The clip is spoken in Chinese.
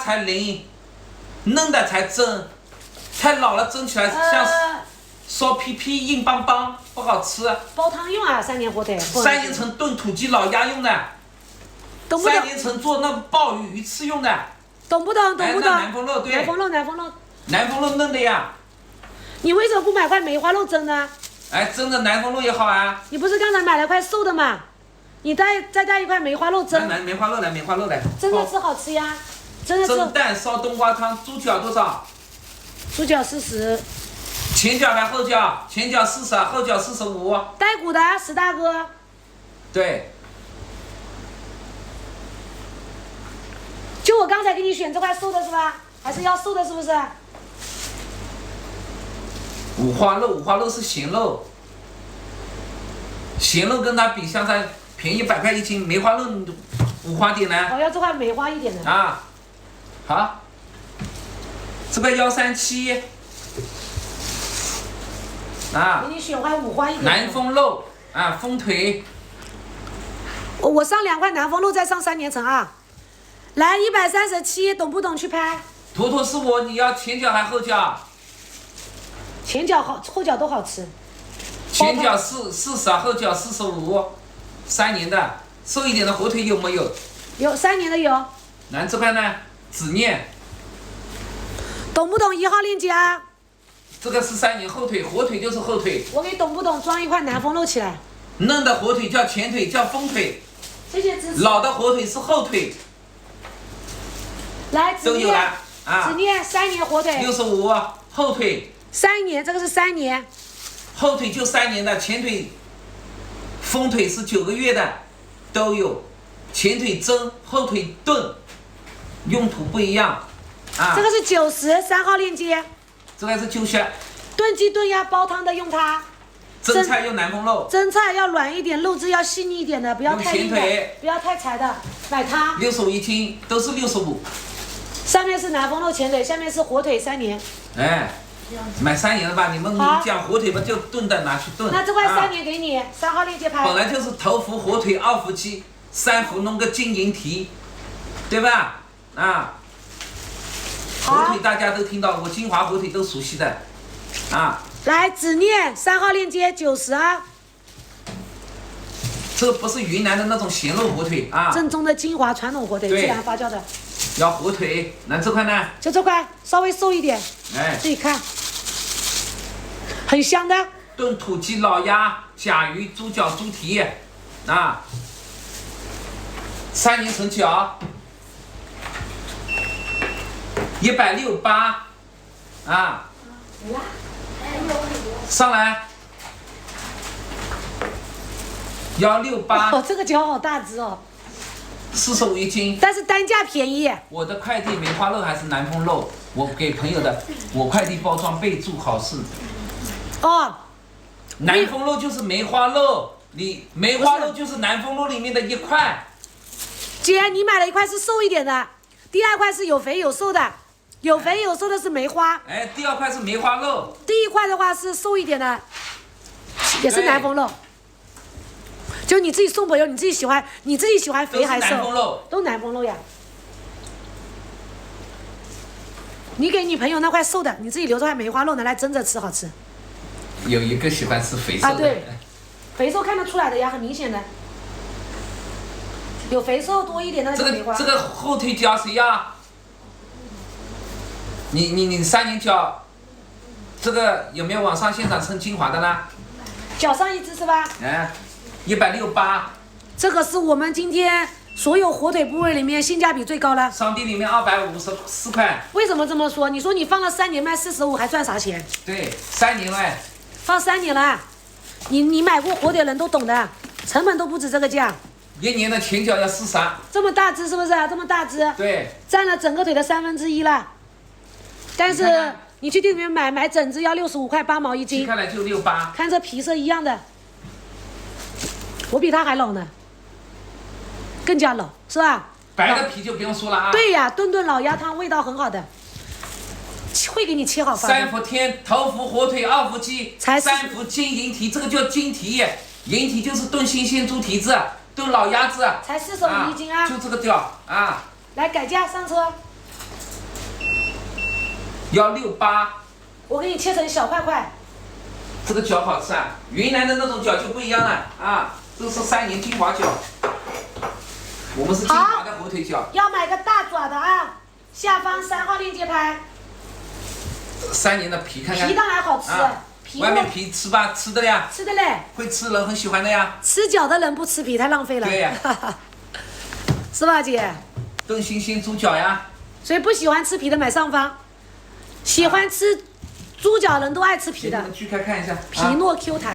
才灵，嫩的才蒸，太老了蒸起来像烧皮皮硬邦邦，不好吃。煲汤用啊，3年火腿。3年城炖土鸡老鸭用的。懂不懂？3年城做那鲍鱼鱼翅用的。懂不懂？懂不懂？南风肉对。南风肉，南风肉。南风肉嫩的呀。你为什么不买块梅花肉蒸呢？哎，蒸的南风肉也好啊。你不是刚才买了块瘦的吗？你再带一块梅花肉蒸。来梅花肉来，梅花肉来。蒸着吃好吃呀，蒸着吃。蒸蛋烧冬瓜汤，猪脚多少？猪脚40。前脚还后脚？前脚40，后脚45。带骨的，10大哥。对。就我刚才给你选这块瘦的是吧？还是要瘦的，是不是？五花肉是咸肉，咸肉跟它比，相差便宜100块1斤。梅花肉五花点呢？我要这块梅花一点的。啊，好，这个137。啊。给你选块五花一点的。南风肉啊，风腿。我上2块南风肉，再上3年城啊。来137，懂不懂？去拍。坨坨是我，你要前脚还后脚？前脚好，后脚都好吃。前脚40，后脚45。3年的，瘦一点的火腿有没有？有3年的有。来这块呢，纸面。懂不懂？1号链接啊。这个是3年后腿，火腿就是后腿。我给懂不懂装一块南风肉起来。嫩的火腿叫前腿，叫风腿。谢谢支持。老的火腿是后腿。来，都有了啊。只念3年火腿。65，后腿。3年，这个是3年。后腿就3年的，前腿、风腿是9个月的，都有。前腿蒸，后腿炖，用途不一样啊。这个是90，3号链接。这个是90。炖鸡炖鸭煲汤的用它。蒸菜用南风肉。蒸菜要软一点，肉质要细腻一点的，不要太硬的，不要太柴的。买它。651斤，都是65。上面是南风肉前腿，下面是火腿3年。哎，买3年的吧，你们讲火腿吧，就炖的拿去炖。那这块3年给你，3号链接拍。本来就是头伏火腿2伏鸡，3伏弄个金银蹄，对吧？啊。火腿大家都听到，我金华火腿都熟悉的，啊。来，只念3号链接90啊。这个不是云南的那种咸肉火腿啊。正宗的金华传统火腿，自然发酵的。要火腿，那这块呢？就这块，稍微瘦一点。哎，自己看，很香的。炖土鸡、老鸭、甲鱼、猪脚、猪蹄，啊。3年成脚，168，啊。上来。168。哦，这个脚好大只哦。451斤，但是单价便宜。我的快递梅花肉还是南风肉，我给朋友的，我快递包装备注好事。哦，南风肉就是梅花肉，梅花肉就是南风肉里面的一块。姐，你买了一块是瘦一点的，第2块是有肥有瘦的，有肥有瘦的是梅花。哎，第2块是梅花肉。第1块的话是瘦一点的，也是南风肉。就你自己送朋友，你自己喜欢肥还瘦？都是南风肉。都南风肉呀。你给你朋友那块瘦的，你自己留着块梅花肉拿来蒸着吃，好吃。有一个喜欢吃肥瘦的。啊，对，肥瘦看得出来的呀，很明显的。有肥瘦多一点的那个梅花。这个后腿脚谁呀？你3年脚，这个有没有网上现场称精华的啦？脚上一只是吧？哎，168。这个是我们今天所有火腿部位里面性价比最高的。商店里面254块。为什么这么说？你说你放了3年卖45，还赚啥钱？对，3年了。放3年了，你买过火腿人都懂的，成本都不止这个价。1年的前脚要40。这么大只是不是？这么大只。对。占了整个腿的1/3了。但是你去店里面买整只要65块8毛1斤。看来就68。看这皮色一样的，我比他还老呢，更加老是吧？白的皮就不用说了啊。对呀，炖老鸭汤味道很好的，会给你切好饭。3伏天，头伏火腿2伏鸡，3伏金银蹄，这个叫金蹄，银蹄就是炖新鲜猪蹄子，炖老鸭子。才45一斤啊。就这个屌啊！来改价上车。要68。我给你切成小块块。这个饺好吃啊，云南的那种饺就不一样了啊，这是3年金华饺，我们是金华的火腿饺。要买个大爪的啊，下方3号链接拍。3年的皮看看，皮当然好吃，啊、皮外面皮吃吧，吃的呀，吃的嘞。会吃人很喜欢的呀。吃饺的人不吃皮太浪费了。对呀，是吧姐？炖星星猪脚呀。所以不喜欢吃皮的买上方，喜欢吃猪脚人都爱吃皮的。你们锯开看一下。皮糯 Q 弹。